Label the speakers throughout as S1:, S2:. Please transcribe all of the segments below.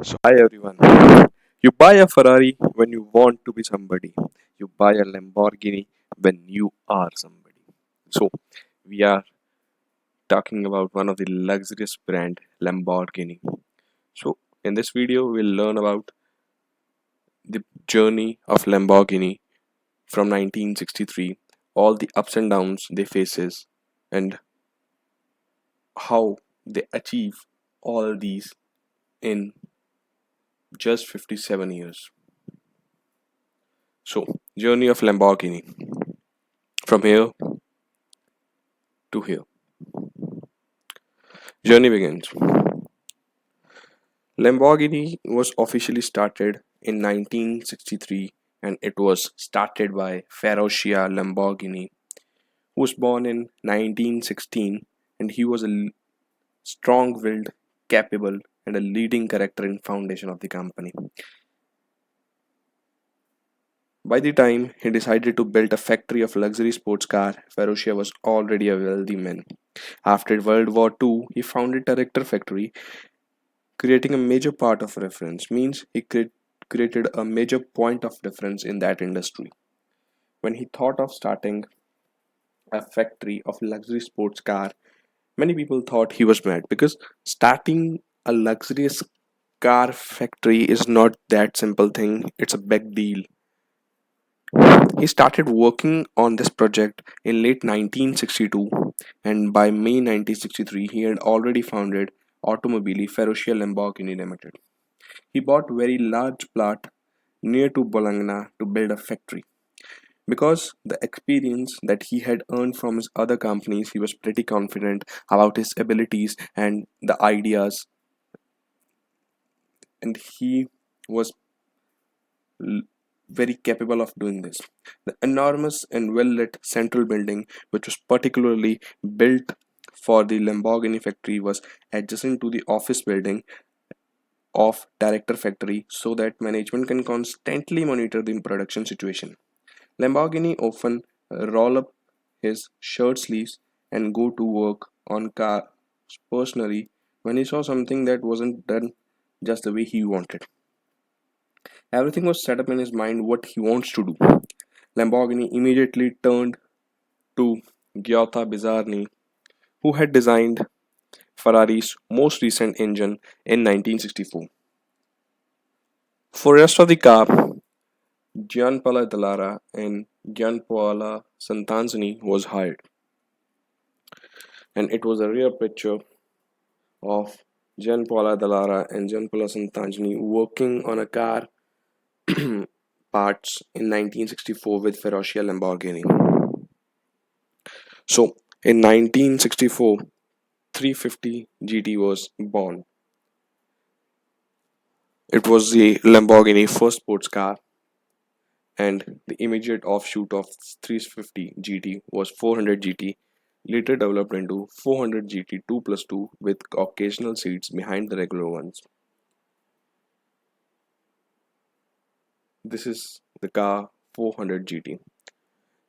S1: So, hi everyone. You buy a Ferrari when you want to be somebody. You buy a Lamborghini when you are somebody. So, we are talking about one of the luxurious brand, Lamborghini. So, in this video, we'll learn about the journey of Lamborghini from 1963, all the ups and downs they faces, and how they achieve all these in just 57 years. So, journey of Lamborghini from here to here. Journey begins. Lamborghini was officially started in 1963 and it was started by Ferruccio Lamborghini, who was born in 1916 and he was a strong-willed, capable and a leading character in foundation of the company. By the time he decided to build a factory of luxury sports car, Ferruccio was already a wealthy man. After World War II, he founded a Richter factory creating a major part of reference means he created a major point of difference in that industry. When he thought of starting a factory of luxury sports car, many people thought he was mad because starting a luxurious car factory is not that simple thing. It's a big deal. He started working on this project in late 1962 and by May 1963 he had already founded Automobili Lamborghini Limited. He bought very large plot near to Bologna to build a factory. Because the experience that he had earned from his other companies, he was pretty confident about his abilities and the ideas, and he was l- very capable of doing this. The enormous and well lit central building, which was particularly built for the Lamborghini factory, was adjacent to the office building of director factory so that management can constantly monitor the production situation. Lamborghini often roll up his shirt sleeves and go to work on cars personally when he saw something that wasn't done just the way he wanted. Everything was set up in his mind what he wants to do. Lamborghini immediately turned to Giotto Bizzarri, who had designed Ferrari's most recent engine in 1964. For rest of the car, Gianpaolo Dallara and Gianpaolo Santanzini was hired, and it was a rare picture of Gianpaolo Dallara and Gianpaolo Sant'Agata working on a car parts in 1964 with Ferruccio Lamborghini. So, in 1964, 350 GT was born. It was the Lamborghini first sports car, and the immediate offshoot of 350 GT was 400 GT, later developed into 400 GT 2 plus 2 with occasional seats behind the regular ones. This is the car 400 GT.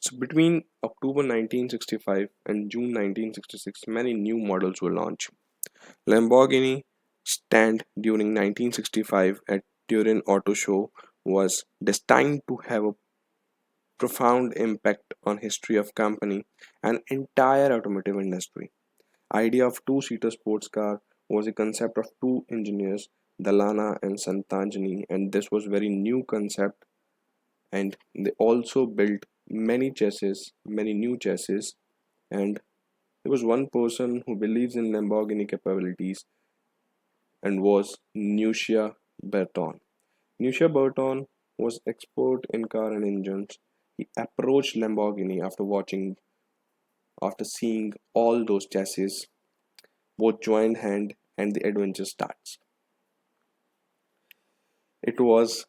S1: So between October 1965 and June 1966, many new models were launched. Lamborghini stand during 1965 at Turin Auto Show was destined to have a profound impact on history of company and entire automotive industry. Idea of two-seater sports car was a concept of two engineers, Dalana and Sant'Agata, and this was very new concept, and they also built many new chassis, and there was one person who believes in Lamborghini capabilities and was Nucia Berton. Nucia Berton was expert in car and engines. He approached Lamborghini after seeing all those chassis, both joined hand and the adventure starts. It was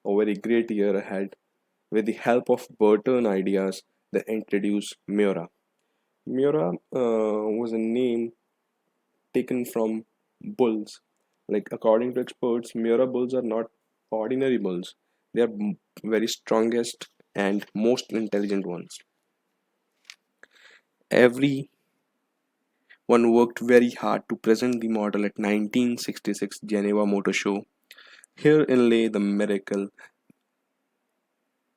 S1: a very great year ahead. With the help of Burton ideas, they introduced Miura. Miura was a name taken from bulls. Like according to experts, Miura bulls are not ordinary bulls. They are very strongest and most intelligent ones. Everyone one worked very hard to present the model at 1966 Geneva Motor Show. Herein lay the miracle,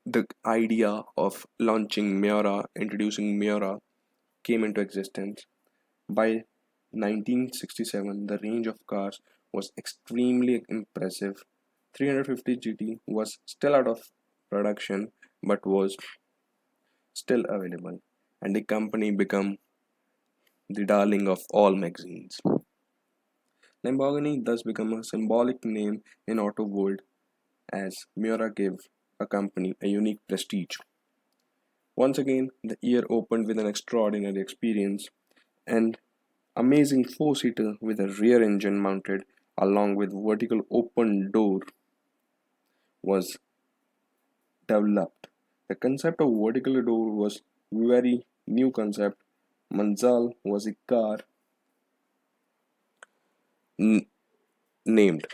S1: the idea of launching Miura, introducing Miura, came into existence. By 1967, the range of cars was extremely impressive. 350 GT was still out of production but was still available, and the company became the darling of all magazines. Lamborghini thus became a symbolic name in auto world as Miura gave a company a unique prestige. Once again, the year opened with an extraordinary experience. An amazing four-seater with a rear engine mounted along with vertical open door was developed. The concept of vertical door was very new concept. Manzal was a car n- named.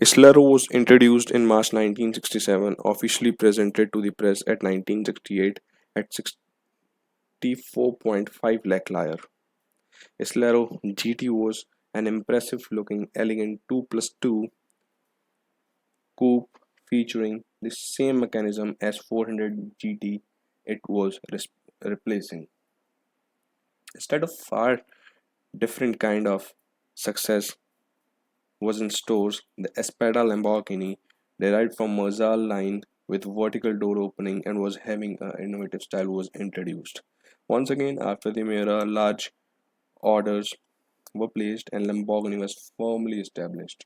S1: Islero was introduced in March 1967, officially presented to the press at 1968 at 64.5 lakh lyre. Islero GT was an impressive looking elegant 2 plus 2 coupe featuring the same mechanism as 400 GT it was replacing. Instead of far different kind of success was in stores, the S.p.A Lamborghini derived from Marzal line with vertical door opening and was having an innovative style was introduced. Once again, after the Miura, large orders were placed and Lamborghini was firmly established.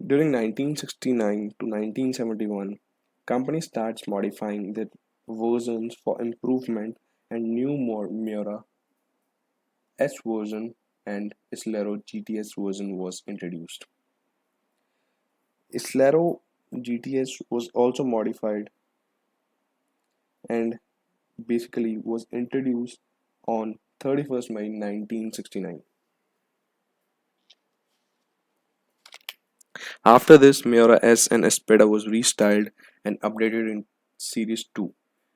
S1: During 1969 to 1971, company starts modifying their versions for improvement and new Miura S version and Islero GTS version was introduced. Islero GTS was also modified and basically was introduced on 31st May 1969. After this, Miura S and Espada was restyled and updated in Series 2.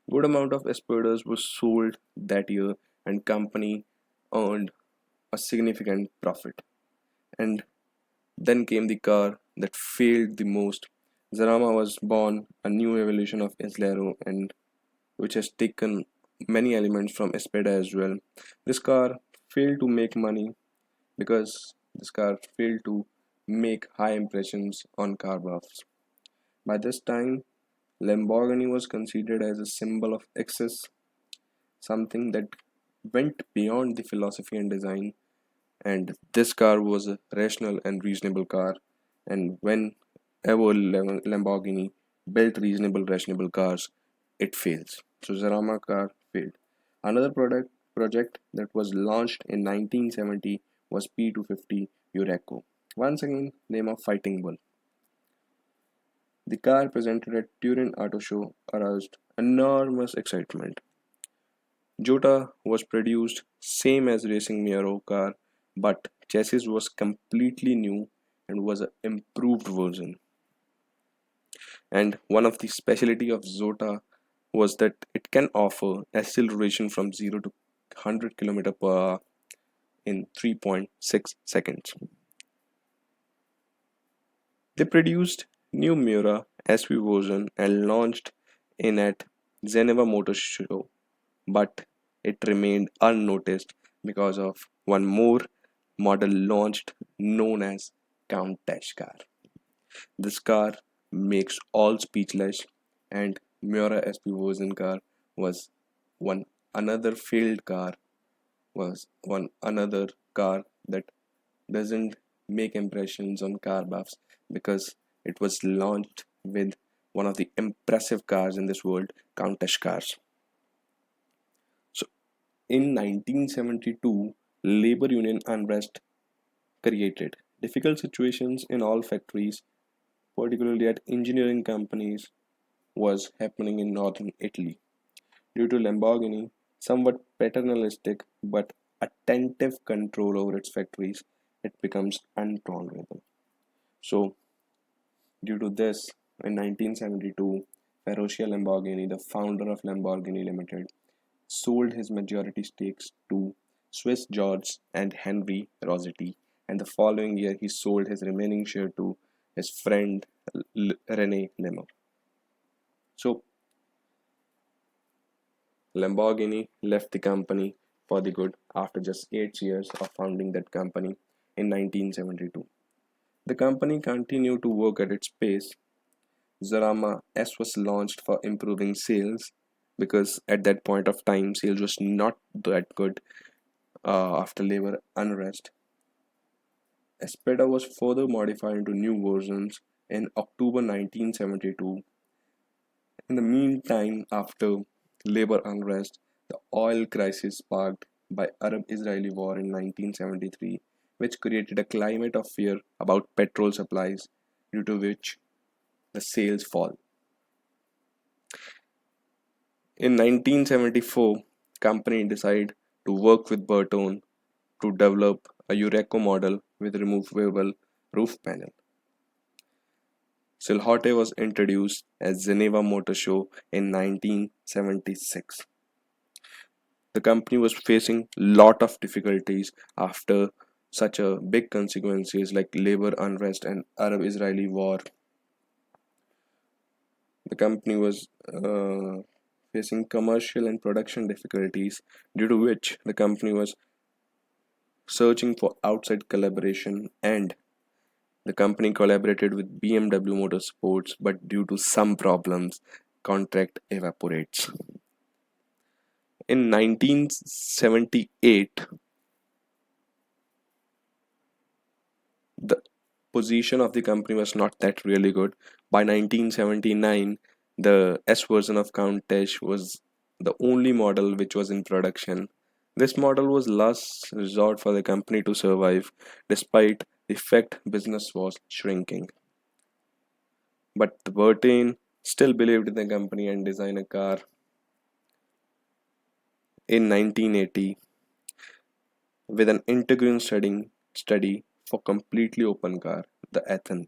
S1: Good amount of Espadas was sold that year and company earned a significant profit. And then came the car that failed the most. Zarama was born a new evolution of Islero and which has taken many elements from Espada as well. This car failed to make money because this car failed to make high impressions on car buffs. By this time, Lamborghini was considered as a symbol of excess, something that went beyond the philosophy and design. And this car was a rational and reasonable car. And whenever Lamborghini built reasonable, rational cars, it fails. So Zarama car failed. Another project that was launched in 1970 was P250 Eureka. Once again, name of Fighting Bull. The car presented at Turin Auto Show aroused enormous excitement. Jota was produced same as racing Miura car, but chassis was completely new and was an improved version. And one of the specialty of Zota was that it can offer acceleration from 0 to 100 km per hour in 3.6 seconds. They produced new Miura SV version and launched in at Geneva Motor Show, but it remained unnoticed because of one more model launched known as Countach car. This car makes all speechless, and Miura SP version car was one another failed car, was one another car that doesn't make impressions on car buffs because it was launched with one of the impressive cars in this world, Countach cars. So in 1972, labor union unrest created difficult situations in all factories, particularly at engineering companies, was happening in northern Italy. Due to Lamborghini, somewhat paternalistic but attentive control over its factories, it becomes untolerable. So, due to this, in 1972, Ferruccio Lamborghini, the founder of Lamborghini Limited, sold his majority stakes to Swiss George and Henry Rossetti, and the following year he sold his remaining share to his friend René Lemmer. So Lamborghini left the company for the good after just 8 years of founding that company in 1972. The company continued to work at its pace. Zarama S was launched for improving sales because at that point of time sales was not that good after labor unrest. S.p.A was further modified into new versions in October 1972. In the meantime, after labor unrest, the oil crisis sparked by Arab-Israeli war in 1973, which created a climate of fear about petrol supplies, due to which the sales fall. In 1974, company decided to work with Burton to develop a Eureka model with removable roof panel. Silhouette was introduced at Geneva Motor Show in 1976. The company was facing lot of difficulties after such a big consequences like labor unrest and Arab-Israeli war. The company was facing commercial and production difficulties, due to which the company was searching for outside collaboration, and the company collaborated with BMW Motorsports, but due to some problems contract evaporates. In 1978, the position of the company was not that really good. By 1979, the S version of Countach was the only model which was in production. This model was last resort for the company to survive, despite the fact business was shrinking. But the Bertin still believed in the company and designed a car in 1980 with an integral study for completely open car, the Ethan.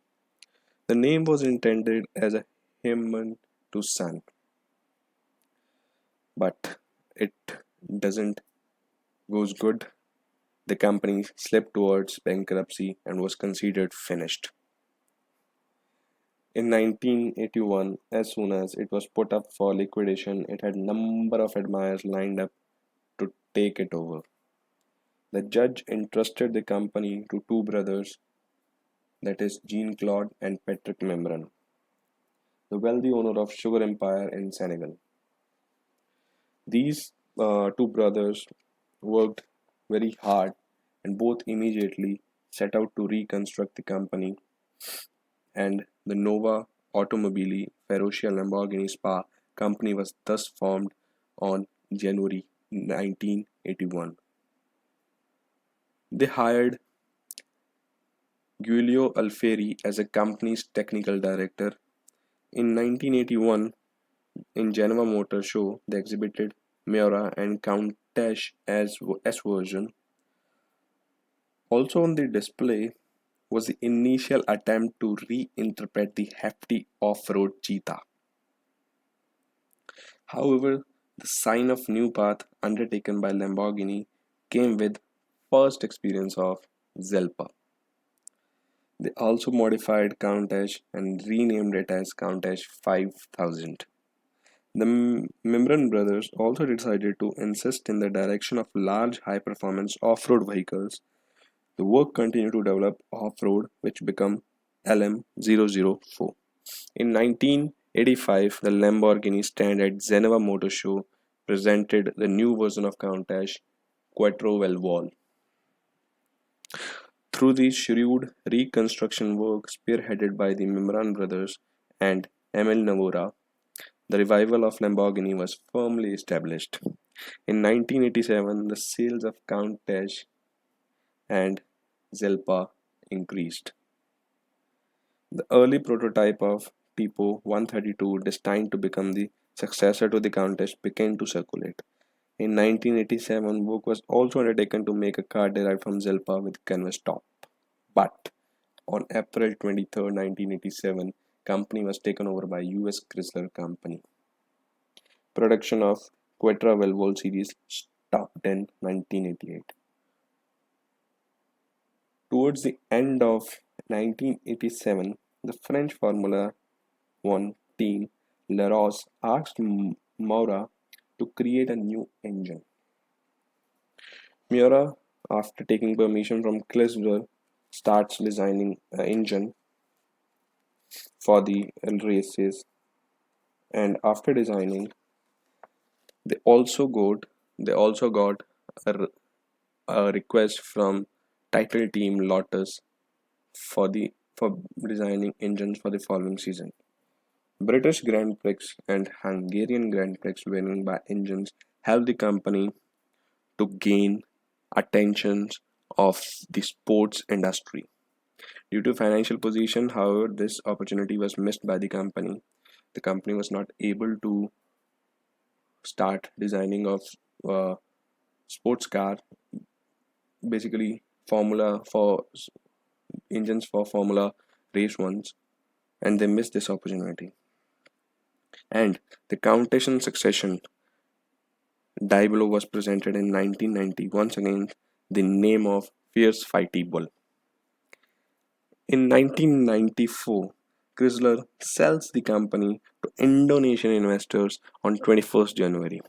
S1: The name was intended as a hymn to sun, but it doesn't goes good. The company slipped towards bankruptcy and was considered finished. In 1981, as soon as it was put up for liquidation, it had number of admirers lined up to take it over. The judge entrusted the company to two brothers, that is Jean-Claude and Patrick Memran, the wealthy owner of Sugar Empire in Senegal. These two brothers worked very hard and both immediately set out to reconstruct the company, and the Nova Automobili Lamborghini S.p.A company was thus formed on January 1981. They hired Giulio Alfieri as a company's technical director. In 1981, in Geneva Motor Show, they exhibited Miura and Countach as S version. Also on the display was the initial attempt to reinterpret the hefty off-road Cheetah. However, the sign of new path undertaken by Lamborghini came with first experience of Zelpa. They also modified Countach and renamed it as Countach 5000. The Memran brothers also decided to insist in the direction of large high-performance off-road vehicles. The work continued to develop off-road, which became LM004. In 1985, the Lamborghini stand at Geneva Motor Show presented the new version of Countach, Quattro Valvole. Through the shrewd reconstruction work spearheaded by the Memran brothers and Emil Navora, the revival of Lamborghini was firmly established. In 1987, the sales of Countach and Zelpa increased. The early prototype of Tipo 132, destined to become the successor to the Countach, began to circulate. In 1987, work was also undertaken to make a car derived from Zelpa with canvas top. But on April 23, 1987, company was taken over by US Chrysler Company. Production of Quattro Valvole series stopped in 1988. Towards the end of 1987, the French Formula One team Laros asked Miura to create a new engine. Miura, after taking permission from Chrysler, starts designing an engine for the races, and after designing, they also got they also got a request from title team Lotus for designing engines for the following season. British Grand Prix and Hungarian Grand Prix winning by engines helped the company to gain attention of the sports industry. Due to financial position, however, this opportunity was missed by the company. The company was not able to start designing of uh, sports car, basically formula for engines for formula race ones, and they missed this opportunity. And the Countess succession Diablo was presented in 1990, once again the name of Fierce Fighty Bull. In 1994, Chrysler sells the company to Indonesian investors on 21st January.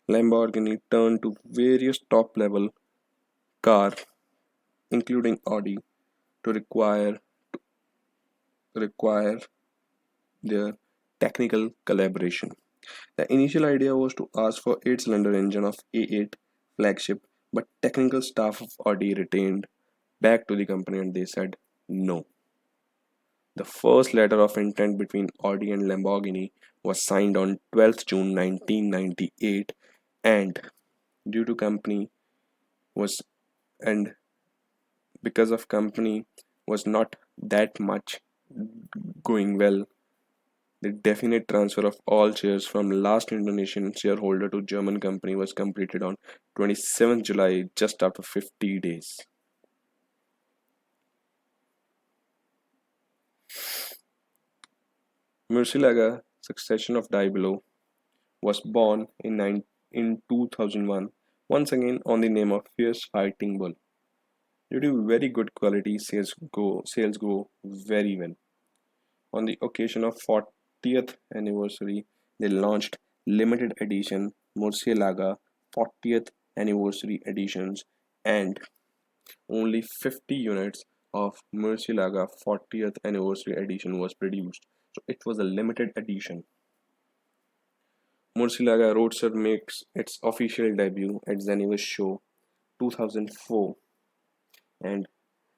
S1: Lamborghini turned to various top-level cars, including Audi, to require their technical collaboration. The initial idea was to ask for 8-cylinder engine of A8 flagship, but technical staff of Audi retained back to the company and they said no. The first letter of intent between Audi and Lamborghini was signed on 12th June 1998, and due to company was and because of company was not that much going well, the definite transfer of all shares from last Indonesian shareholder to German company was completed on 27th July, just after 50 days. Murcielago, succession of Diablo, was born in 2001, once again on the name of Fierce Fighting Bull. Due to very good quality, sales go very well. On the occasion of 40th anniversary, they launched limited edition Murcielago 40th anniversary editions, and only 50 units of Murcielago 40th anniversary edition was produced. So it was a limited edition. Murcielago Roadster makes its official debut at Geneva Show 2004, and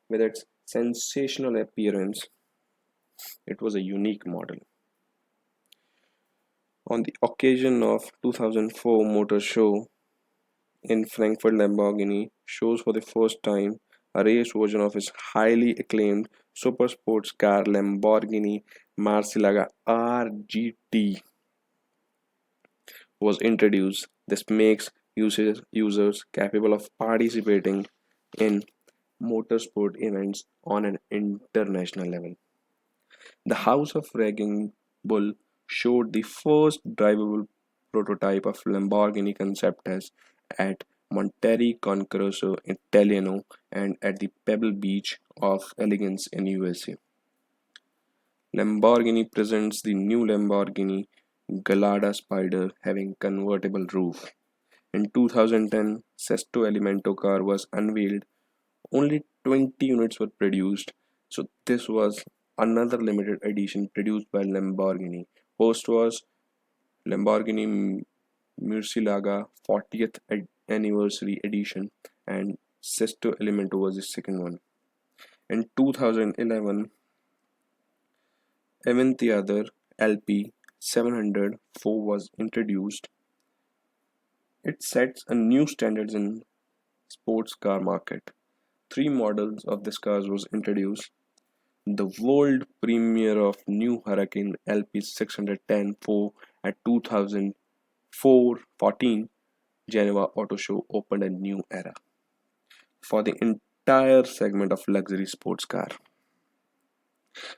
S1: with its sensational appearance, it was a unique model. On the occasion of 2004 Motor Show in Frankfurt, Lamborghini shows for the first time a race version of its highly acclaimed super sports car Lamborghini Murcielago RGT was introduced. This makes users capable of participating in motorsport events on an international level. The House of Raging Bull showed the first drivable prototype of Lamborghini concept as at Monterey Concorso Italiano and at the Pebble Beach of Elegance in USA. Lamborghini presents the new Lamborghini Gallardo Spider having convertible roof. In 2010, Sesto Elemento car was unveiled. Only 20 units were produced, so this was another limited edition produced by Lamborghini. First was Lamborghini Murcielago 40th anniversary edition, and Sesto Elemento was the second one. In 2011, Aventador LP 704 was introduced. It sets a new standards in sports car market. Three models of this car was introduced. The world premiere of new Hurricane LP 610-4 at 2014 Geneva Auto Show opened a new era for the entire segment of luxury sports car.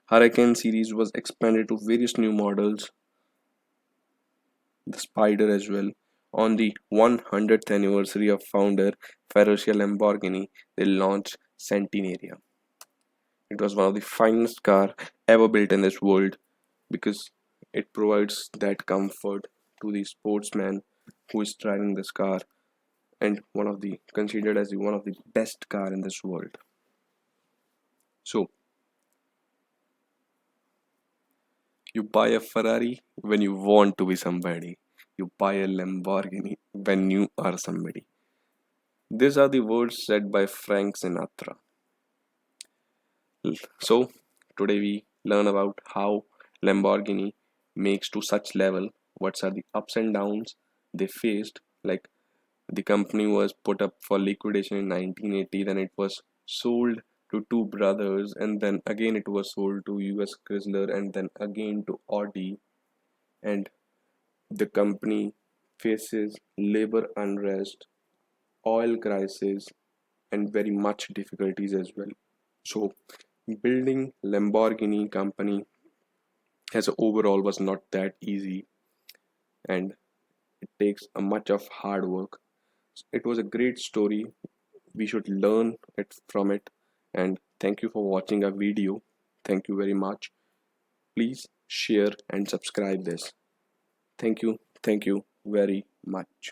S1: Hurricane series was expanded to various new models, the Spider as well. On the 100th anniversary of founder Ferruccio Lamborghini, they launched Centenaria. It was one of the finest car ever built in this world because it provides that comfort to the sportsman who is driving this car, and one of the considered as one of the best car in this world. So you buy a Ferrari when you want to be somebody. You buy a Lamborghini when you are somebody. These are the words said by Frank Sinatra. So today we learn about how Lamborghini makes to such level, what are the ups and downs they faced. Like the company was put up for liquidation in 1980, then it was sold to two brothers, and then again it was sold to US Chrysler, and then again to Audi. And the company faces labor unrest, oil crisis, and very much difficulties as well. So building Lamborghini company as a overall was not that easy, and it takes a much of hard work. It was a great story. We should learn it from it. And thank you for watching our video. Thank you very much. Please share and subscribe this. Thank you. Thank you very much.